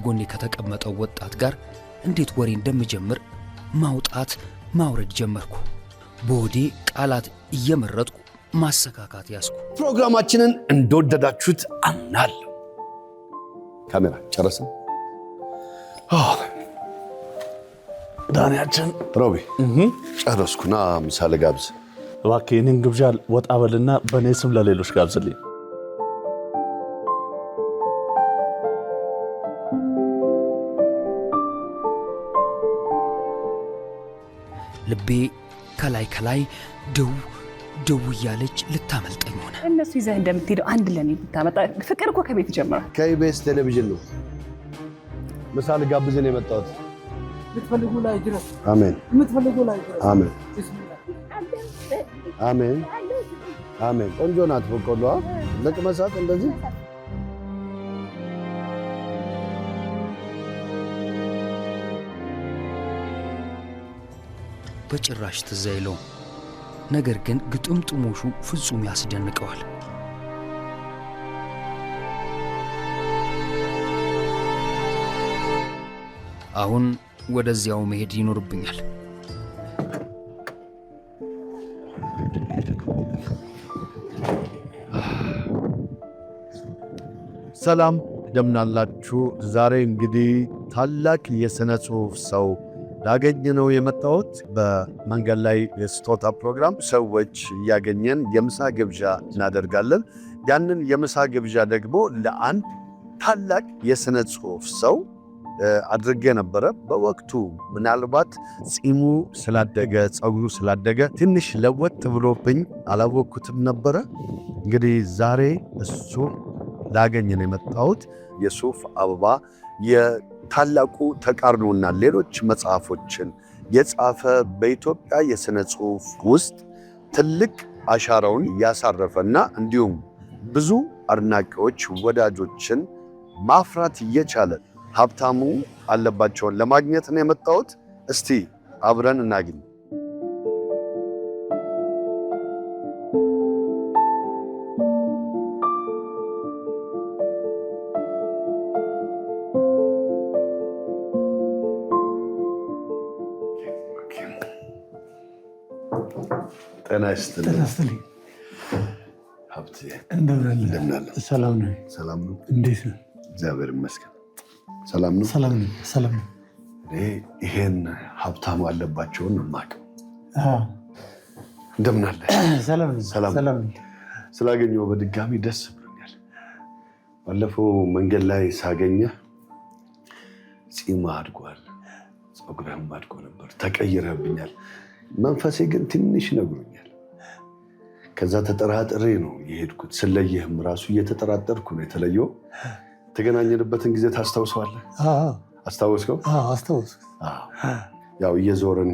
ከጎኔ ከተቀመጠው ወጣት ጋር እንዴት ወሬ እንደምጀምር ማውጣት ማውረድ ጀመርኩ። በወዴ ቃላት እየመረጥኩ ማሰካካት ያስኩ። ፕሮግራማችንን እንደወደዳችሁት አምናለሁ። ካሜራ ጨረስን? ዳንያችን ሮቢ ጨረስኩና ምሳሌ ጋብዝ። እባክህ የኔን ግብዣ ወጣ በልና በእኔ ስም ለሌሎች ጋብዝልኝ። ልቤ ከላይ ከላይ ደው እያለች ልታመልጠኝ ሆነ። እነሱ ይዘህ እንደምትሄደው አንድ ለኔ ብታመጣ። ፍቅር እኮ ከቤት ይጀምራል። ከኢቢኤስ ቴሌቪዥን ነው ምሳሌ ጋብዝን የመጣሁት። የምትፈልጉ ላይ ድረስ። አሜን። የምትፈልጉ ላይ ድረስ። አሜን አሜን አሜን። ቆንጆ ናት በቆሎ ለቅመሳት እንደዚህ በጭራሽ ትዝ አይለውም። ነገር ግን ግጥምጥሞሹ ፍጹም ያስደንቀዋል። አሁን ወደዚያው መሄድ ይኖርብኛል። ሰላም እንደምናላችሁ። ዛሬ እንግዲህ ታላቅ የሥነ ጽሑፍ ሰው ላገኝ ነው የመጣሁት። በመንገድ ላይ የስጦታ ፕሮግራም ሰዎች እያገኘን የምሳ ግብዣ እናደርጋለን። ያንን የምሳ ግብዣ ደግሞ ለአንድ ታላቅ የሥነ ጽሑፍ ሰው አድርጌ ነበረ። በወቅቱ ምናልባት ጺሙ ስላደገ ፀጉሩ ስላደገ ትንሽ ለወጥ ብሎብኝ አላወቅኩትም ነበረ። እንግዲህ ዛሬ እሱ ላገኝ ነው የመጣሁት። የሱፍ አበባ የታላቁ ተቃርኖና ሌሎች መጽሐፎችን የጻፈ በኢትዮጵያ የሥነ ጽሑፍ ውስጥ ትልቅ አሻራውን ያሳረፈና እንዲሁም ብዙ አድናቂዎች ወዳጆችን ማፍራት እየቻለ ሀብታሙ አለባቸውን ለማግኘት ነው የመጣሁት። እስቲ አብረን እናግኝ። ጤና ይስጥልኝ ሀብቴ። እንደምን አለ? ሰላም ነው? ሰላም ነው። እንዴት ነው? እግዚአብሔር ይመስገን። ሰላም ነው። ሰላም ነው። ሰላም ነው። ይሄን ሀብታሙ አለባቸውን የማውቀው። እንደምን አለ? ሰላም ነው። ሰላም ነው። ስላገኘሁ በድጋሚ ደስ ብሎኛል። ባለፈው መንገድ ላይ ሳገኘህ ጺም አድጓል፣ ፀጉርህም አድጎ ነበር፣ ተቀይረህብኛል። መንፈሴ ግን ትንሽ ነግሮኛል። ከዛ ተጠራጥሬ ነው የሄድኩት። ስለየህም ራሱ እየተጠራጠርኩ ነው የተለየው። ተገናኘንበትን ጊዜ ታስታውሰዋለህ? አስታወስከው? አስታወስኩ። ያው እየዞርን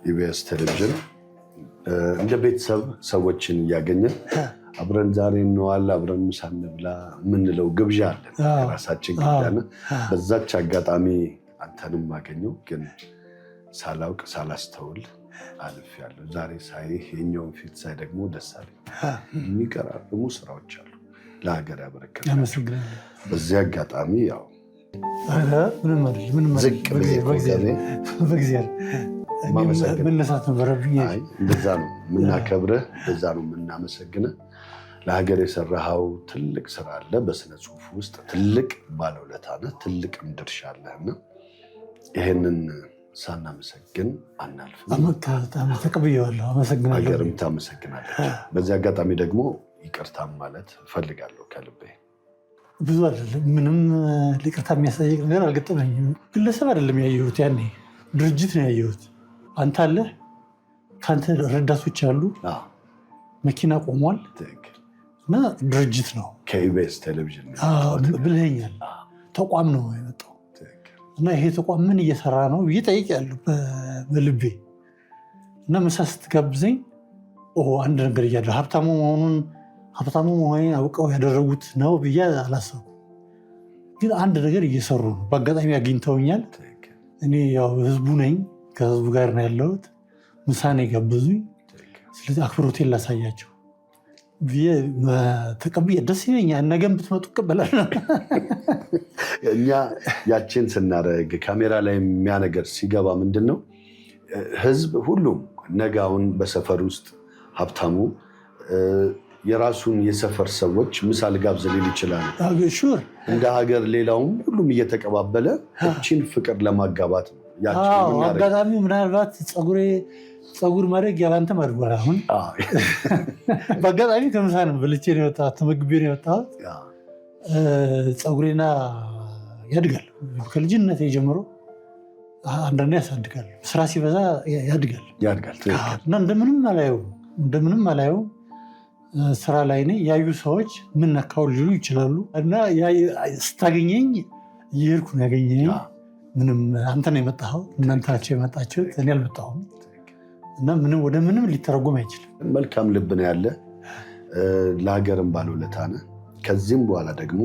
ኢቢኤስ ቴሌቪዥን እንደ ቤተሰብ ሰዎችን እያገኘን አብረን ዛሬ እንዋል፣ አብረን ምሳ እንብላ የምንለው ግብዣ አለን፣ የራሳችን ግብዣና በዛች አጋጣሚ አንተንም አገኘው። ግን ሳላውቅ ሳላስተውል አልፌያለሁ። ዛሬ ሳይህ የኛውን ፊት ሳይ ደግሞ ደስ አለኝ። የሚቀራርሙ ስራዎች አሉ ለሀገር ያበረከታቸው። በዚህ አጋጣሚ ያው ዝቅ መነሳት ነበረብኝ። እንደዛ ነው የምናከብርህ፣ እንደዛ ነው የምናመሰግንህ። ለሀገር የሰራኸው ትልቅ ስራ አለ። በስነ ጽሁፍ ውስጥ ትልቅ ባለውለታ ነህ፣ ትልቅም ድርሻ አለህና ይሄንን ሳናመሰግን አናልፍም። ተቀብዬዋለሁ። አመሰግናለሁ። ሀገርም ታመሰግናለች። በዚህ አጋጣሚ ደግሞ ይቅርታም ማለት እፈልጋለሁ ከልቤ። ብዙ አይደለም፣ ምንም ይቅርታ የሚያሳይቅ ነገር አልገጠመኝም። ግለሰብ አይደለም ያየሁት፣ ያኔ ድርጅት ነው ያየሁት። አንተ አለ፣ ከአንተ ረዳቶች አሉ፣ መኪና ቆሟል እና ድርጅት ነው። ከኢቢኤስ ቴሌቪዥን ብለኸኛል። ተቋም ነው የመጣው እና ይሄ ተቋም ምን እየሰራ ነው ብዬ ጠይቄያለሁ በልቤ። እና ምሳ ስትጋብዘኝ አንድ ነገር እያለ ሀብታሙ መሆኔን አውቀው ያደረጉት ነው ብዬ አላሰብኩም። ግን አንድ ነገር እየሰሩ ነው። በአጋጣሚ አግኝተውኛል። እኔ ያው ህዝቡ ነኝ፣ ከህዝቡ ጋር ነው ያለሁት። ምሳ ነው የጋበዙኝ። ስለዚህ አክብሮቴን ላሳያቸው ብዬ ተቀብዬ ደስ ይለኛል። ነገም ብትመጡ እቀበላለሁ። እኛ ያችን ስናደርግ ካሜራ ላይ የሚያነገር ሲገባ ምንድን ነው ህዝብ ሁሉም ነጋውን በሰፈር ውስጥ ሀብታሙ የራሱን የሰፈር ሰዎች ምሳል ጋብዝ ሊል ይችላል። እንደ ሀገር ሌላውም ሁሉም እየተቀባበለ እችን ፍቅር ለማጋባት ነው። አጋጣሚ ምናልባት ፀጉር ማድረግ ያላንተ አድጓል። አሁን በአጋጣሚ ከምሳ ነው በልቼ ነው የወጣሁት፣ ተመግቤ ነው የወጣሁት። ፀጉሬና ያድጋል ከልጅነት ጀምሮ አንዳንዴ ያሳድጋል። ስራ ሲበዛ ያድጋል እና እንደምንም አላየው ስራ ላይ ነኝ። ያዩ ሰዎች ምን ነካው ሊሉ ይችላሉ እና ስታገኘኝ እየሄድኩ ነው ያገኘኝ። ምንም አንተ ነው የመጣኸው፣ እናንተ ናቸው የመጣችሁት፣ እኔ አልመጣሁም እና ምንም ወደ ምንም ሊተረጎም አይችልም። መልካም ልብ ነው ያለ፣ ለሀገርም ባለውለታ ነህ። ከዚህም በኋላ ደግሞ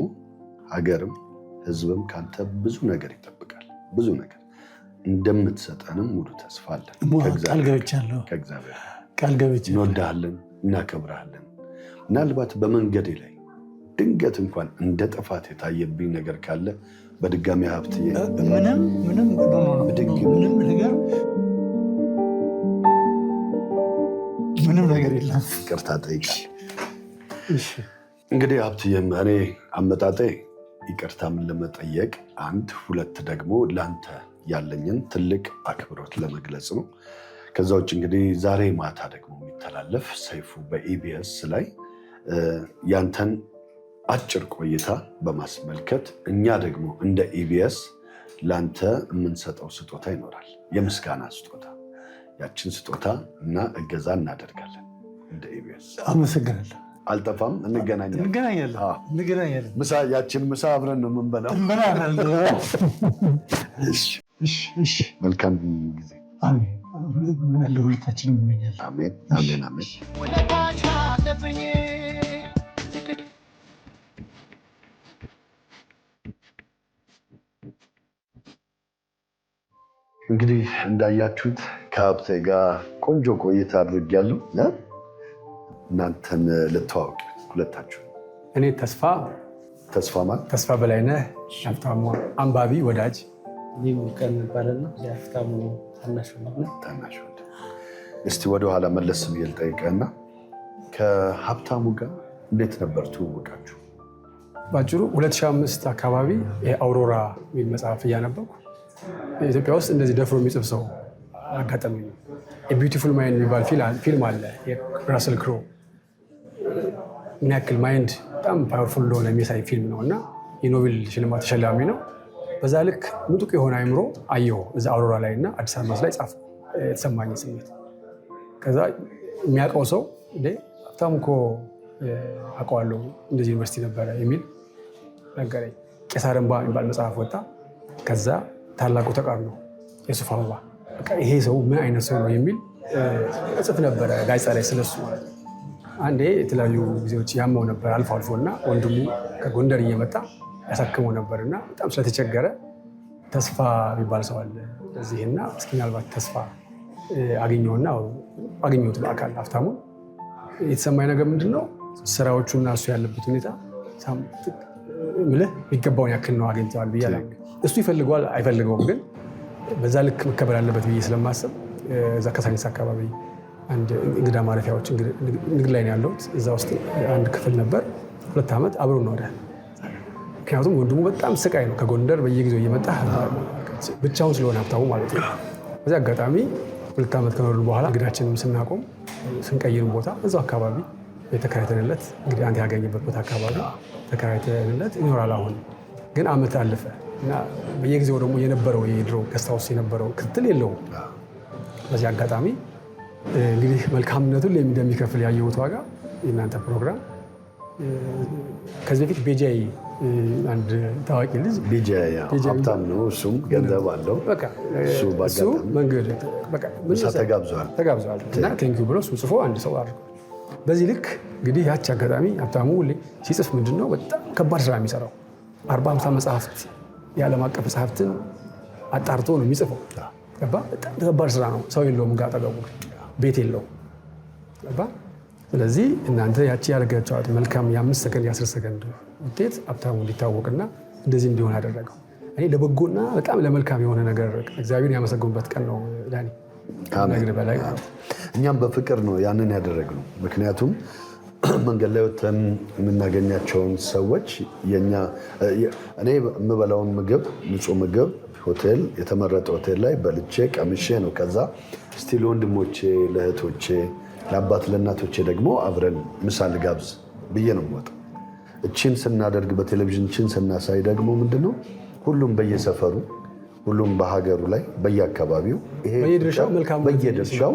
ሀገርም ህዝብም ካንተ ብዙ ነገር ይጠብቃል። ብዙ ነገር እንደምትሰጠንም ሙሉ ተስፋ አለን። ቃል ገብቻለሁ። ከእግዚአብሔር ቃል ገብቻለሁ። እንወድሃለን፣ እናከብርሃለን። ምናልባት በመንገዴ ላይ ድንገት እንኳን እንደ ጥፋት የታየብኝ ነገር ካለ በድጋሚ ሀብት ምንም ነገር የለም። ይቅርታ ጠይቃለሁ። እንግዲህ ሀብትዬም እኔ አመጣጤ ይቅርታም ለመጠየቅ አንድ፣ ሁለት ደግሞ ለአንተ ያለኝን ትልቅ አክብሮት ለመግለጽ ነው። ከዛ ውጭ እንግዲህ ዛሬ ማታ ደግሞ የሚተላለፍ ሰይፉ በኢቢኤስ ላይ ያንተን አጭር ቆይታ በማስመልከት እኛ ደግሞ እንደ ኢቢኤስ ለአንተ የምንሰጠው ስጦታ ይኖራል። የምስጋና ስጦታ። ያችን ስጦታ እና እገዛ እናደርጋለን እንደ ኢቢኤስ። አመሰግናለሁ። አልጠፋም። እንገናኛለን። ያችን ምሳ አብረን ነው የምንበላው። መልካም ጊዜ። ሁለታችን ይመኛል። አሜን አሜን አሜን። እንግዲህ እንዳያችሁት ከሀብቴ ጋር ቆንጆ ቆይታ አድርጌያለሁ። እናንተን ልተዋወቅ ሁለታችሁ። እኔ ተስፋ በላይነህ ሀብታሙ አንባቢ ወዳጅ። ቀን ይባላልና የሀብታሙ ታናሽ ወንድም። እስቲ ወደኋላ መለስ ብዬ ልጠይቅህና ከሀብታሙ ጋር እንዴት ነበር ትውውቃችሁ? ባጭሩ 2005 አካባቢ የአውሮራ የሚል መጽሐፍ እያነበብኩ ኢትዮጵያ ውስጥ እንደዚህ ደፍሮ የሚጽፍ ሰው አጋጣሚ ነው። የቢዩቲፉል ማይንድ የሚባል ፊልም አለ፣ የራስል ክሮ። ምን ያክል ማይንድ በጣም ፓወርፉል እንደሆነ የሚያሳይ ፊልም ነው እና የኖቤል ሽልማት ተሸላሚ ነው። በዛ ልክ ምጡቅ የሆነ አይምሮ አየሁ እዛ አውሮራ ላይ እና አዲስ አበባ ላይ ጻፍ የተሰማኝ ስሜት። ከዛ የሚያውቀው ሰው ሀብታሙ እኮ አውቀዋለሁ እንደዚህ ዩኒቨርሲቲ ነበረ የሚል ነገረኝ። ቄሳር እንባ የሚባል መጽሐፍ ወጣ። ከዛ ታላቁ ተቃርኖ የሱፍ አበባ፣ ይሄ ሰው ምን አይነት ሰው ነው የሚል እጽፍ ነበረ ጋዜጣ ላይ ስለሱ ማለት ነው። አንዴ የተለያዩ ጊዜዎች ያመው ነበር አልፎ አልፎ እና ወንድሙ ከጎንደር እየመጣ ያሳክመው ነበር እና በጣም ስለተቸገረ ተስፋ የሚባል ሰው አለ እዚህና እስኪ ምናልባት ተስፋ አገኘሁት በአካል ሀብታሙን። የተሰማኝ ነገር ምንድነው ስራዎቹና እሱ ያለበት ሁኔታ ምልህ የሚገባውን ያክል ነው አገኝተዋል ብዬ እሱ ይፈልገዋል አይፈልገውም፣ ግን በዛ ልክ መከበር አለበት ብዬ ስለማስብ እዛ ከሳኒስ አካባቢ አንድ እንግዳ ማረፊያዎች ንግድ ላይ ነው ያለሁት። እዛ ውስጥ አንድ ክፍል ነበር። 2 ዓመት አብሮ ነው ወደ ምክንያቱም ወንድሙ በጣም ስቃይ ነው። ከጎንደር በየጊዜው እየመጣ ብቻውን ስለሆነ ሀብታሙ ማለት ነው። በዚህ አጋጣሚ 2 ዓመት ከኖርን በኋላ እንግዳችንም ስናቆም ስንቀይር ቦታ እዛው አካባቢ የተከራይተንለት እንግዲህ አንተ ያገኘበት ቦታ አካባቢ ተከራይተንለት ይኖራል። አሁን ግን ዓመት አለፈ እና በየጊዜው ደግሞ የነበረው የድሮ ገስት ሃውስ የነበረው ክትትል የለውም። በዚህ አጋጣሚ እንግዲህ መልካምነቱን እንደሚከፍል ያየሁት ዋጋ የእናንተ ፕሮግራም ከዚህ በፊት ቤጃይ አንድ ታዋቂ ልጅ ቤጃይ ሀብታም ነው፣ እሱም ገንዘብ አለው። እሱ መንገድ ተጋብዘዋል እና ቴንኪው ብሎ እሱ ጽፎ አንድ ሰው አድርጎ በዚህ ልክ እንግዲህ ያች አጋጣሚ ሀብታሙ ሲጽፍ ምንድነው በጣም ከባድ ስራ የሚሰራው 40-50 መጽሐፍት የዓለም አቀፍ መጽሐፍትን አጣርቶ ነው የሚጽፈው። በጣም ከባድ ስራ ነው። ሰው የለውም ጋር አጠገቡ ቤት የለውም። ስለዚህ እናንተ ያቺ ያደረጋችኋት መልካም የ5 ሰከንድ የ10 ሰከንድ ውጤት ሀብታሙ እንዲታወቅና እንደዚህ እንዲሆን ያደረገው። እኔ ለበጎና በጣም ለመልካም የሆነ ነገር እግዚአብሔር ያመሰገኑበት ቀን ነው ዳኒ። ከነገር በላይ እኛም በፍቅር ነው ያንን ያደረግነው። ምክንያቱም መንገድ ላይ ወተን የምናገኛቸውን ሰዎች እኔ የምበላውን ምግብ ንጹህ ምግብ ሆቴል የተመረጠ ሆቴል ላይ በልቼ ቀምሼ ነው ከዛ እስቲ ለወንድሞቼ ለእህቶቼ ለአባት ለእናቶቼ ደግሞ አብረን ምሳ ልጋብዝ ብዬ ነው የምወጣው። እቺን ስናደርግ በቴሌቪዥን እቺን ስናሳይ ደግሞ ምንድነው ሁሉም በየሰፈሩ ሁሉም በሀገሩ ላይ በየአካባቢው በየድርሻው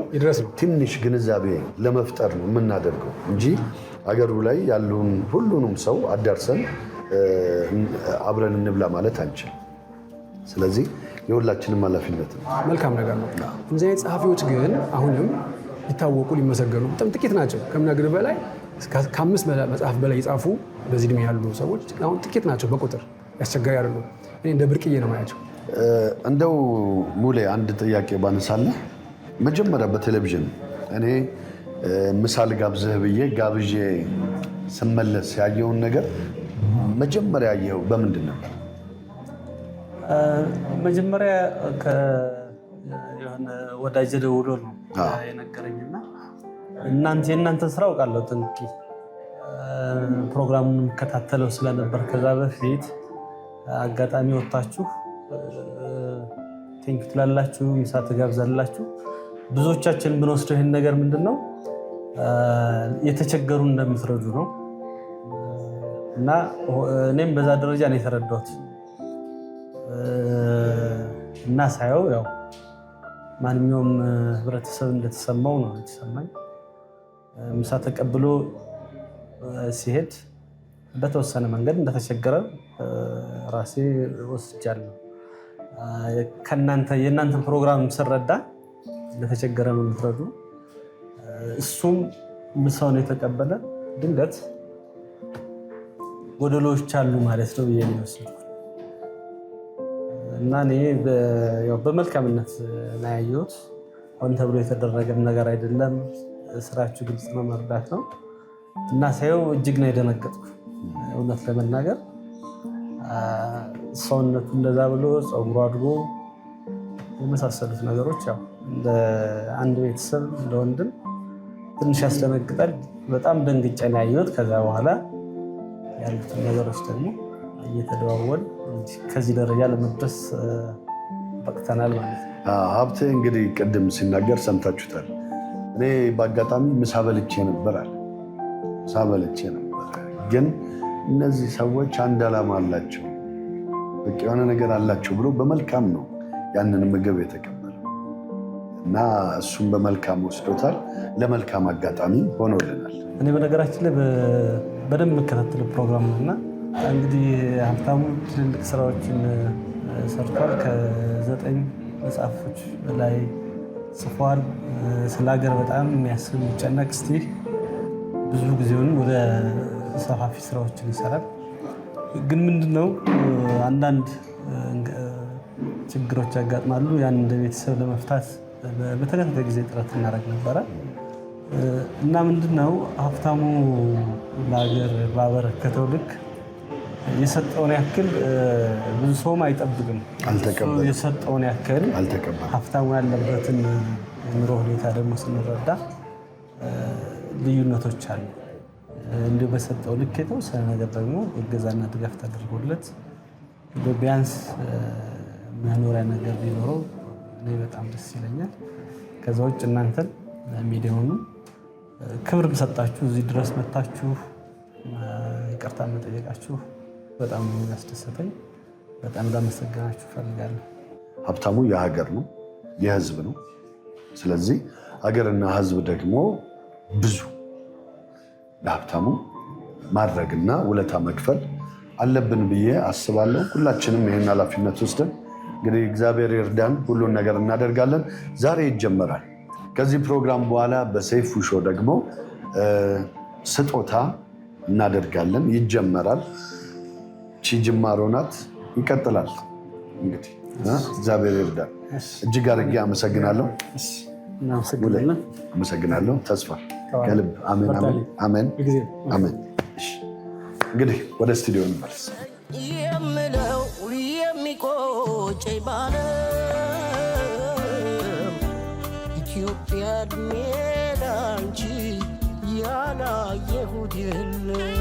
ትንሽ ግንዛቤ ለመፍጠር ነው የምናደርገው እንጂ ሀገሩ ላይ ያሉን ሁሉንም ሰው አዳርሰን አብረን እንብላ ማለት አንችል። ስለዚህ የሁላችንም ኃላፊነት ነው። መልካም ነገር ነው። እንደዚህ አይነት ጸሐፊዎች ግን አሁንም ሊታወቁ ሊመሰገኑ በጣም ጥቂት ናቸው። ከምነግርህ በላይ ከ5 መጽሐፍ በላይ የጻፉ በዚህ ዕድሜ ያሉ ሰዎች አሁን ጥቂት ናቸው በቁጥር ያስቸጋሪ አይደሉም። እኔ እንደ ብርቅዬ ነው ማያቸው። እንደው ሙሌ አንድ ጥያቄ ባነሳለህ፣ መጀመሪያ በቴሌቪዥን እኔ ምሳል ጋብዘህ ብዬ ጋብዤ ስመለስ ያየውን ነገር መጀመሪያ ያየኸው በምንድን ነበር? መጀመሪያ የሆነ ወዳጅ ደውሎ ነው የነገረኝና የእናንተን ስራ አውቃለሁ ጥንቂ ፕሮግራሙን የምከታተለው ስለነበር ከዛ በፊት አጋጣሚ ወጣችሁ ቴንክ ትላላችሁ፣ ምሳ ትጋብዛላችሁ። ብዙዎቻችን ብንወስደው ይህን ነገር ምንድነው የተቸገሩ እንደምትረዱ ነው እና እኔም በዛ ደረጃ ነው የተረዳሁት እና ሳየው ያው ማንኛውም ህብረተሰብ እንደተሰማው ነው የተሰማኝ። ምሳ ተቀብሎ ሲሄድ በተወሰነ መንገድ እንደተቸገረ ራሴ ወስጃለሁ። የእናንተን ፕሮግራም ስረዳ እንደተቸገረ ነው የምትረዱ። እሱም ምሳውን የተቀበለ ድንገት ጎደሎዎች አሉ ማለት ነው ብዬ ነው የወሰድኩት እና እኔ በመልካምነት ነው ያየሁት። ሆን ተብሎ የተደረገም ነገር አይደለም። ስራችሁ ግልጽ ነው፣ መርዳት ነው እና ሳየው እጅግ ነው የደነገጥኩ። እውነት ለመናገር ሰውነቱ እንደዛ ብሎ ፀጉሩ አድጎ የመሳሰሉት ነገሮች ያው እንደ አንድ ቤተሰብ እንደ ወንድም ትንሽ ያስደነግጣል። በጣም ደንግጬ ነው ያየሁት። ከዛ በኋላ ያሉትን ነገሮች ደግሞ እየተደዋወል ከዚህ ደረጃ ለመድረስ በቅተናል ማለት ነው። ሀብቴ እንግዲህ ቅድም ሲናገር ሰምታችሁታል። እኔ በአጋጣሚ ምሳ በልቼ ነበር አለ። ምሳ በልቼ ነበር፣ ግን እነዚህ ሰዎች አንድ ዓላማ አላቸው፣ በቃ የሆነ ነገር አላቸው ብሎ በመልካም ነው ያንን ምግብ የተቀበለው እና እሱም በመልካም ወስዶታል። ለመልካም አጋጣሚ ሆኖልናል። እኔ በነገራችን ላይ በደንብ የምከታተለው ፕሮግራም ነው እና እንግዲህ ሀብታሙ ትልልቅ ስራዎችን ሰርቷል። ከ9 መጽሐፎች በላይ ጽፏል። ስለ ሀገር በጣም የሚያስብ የሚጨነቅ እስቲ ብዙ ጊዜውን ወደ ሰፋፊ ስራዎችን ይሰራል። ግን ምንድነው አንዳንድ ችግሮች ያጋጥማሉ። ያን እንደ ቤተሰብ ለመፍታት በተከታታይ ጊዜ ጥረት እናደርግ ነበረ እና ምንድነው ሀብታሙ ለሀገር ባበረከተው ልክ የሰጠውን ያክል ብዙ ሰውም አይጠብቅም። የሰጠውን ያክል ሀብታሙ ያለበትን ኑሮ ሁኔታ ደግሞ ስንረዳ ልዩነቶች አሉ። እንዲሁ በሰጠው ልክ የተወሰነ ነገር ደግሞ እገዛና ድጋፍ ተደርጎለት ቢያንስ መኖሪያ ነገር ቢኖረው እኔ በጣም ደስ ይለኛል። ከዛ ውጭ እናንተን ሚዲያውኑ ክብርም ሰጣችሁ፣ እዚህ ድረስ መታችሁ ይቅርታ መጠየቃችሁ በጣም ያስደሰተኝ። በጣም ላመሰግናችሁ ፈልጋለሁ። ሀብታሙ የሀገር ነው፣ የህዝብ ነው። ስለዚህ ሀገርና ህዝብ ደግሞ ብዙ ለሀብታሙ ማድረግና ውለታ መክፈል አለብን ብዬ አስባለሁ። ሁላችንም ይህን ኃላፊነት ወስደን እንግዲህ እግዚአብሔር ይርዳን፣ ሁሉን ነገር እናደርጋለን። ዛሬ ይጀመራል። ከዚህ ፕሮግራም በኋላ በሰይፉ ሾው ደግሞ ስጦታ እናደርጋለን፣ ይጀመራል። ቺ ጅማሮ ናት፣ ይቀጥላል። እንግዲህ እግዚአብሔር ይርዳን። እጅግ አድርጌ አመሰግናለሁ። አመሰግናለሁ። ተስፋ ከልብ አሜን፣ አሜን፣ አሜን። እንግዲህ ወደ ስቱዲዮ እንመለስ። የምለው የሚቆጨኝ ባለም ኢትዮጵያ እድሜ ላንቺ ያላየሁት የለም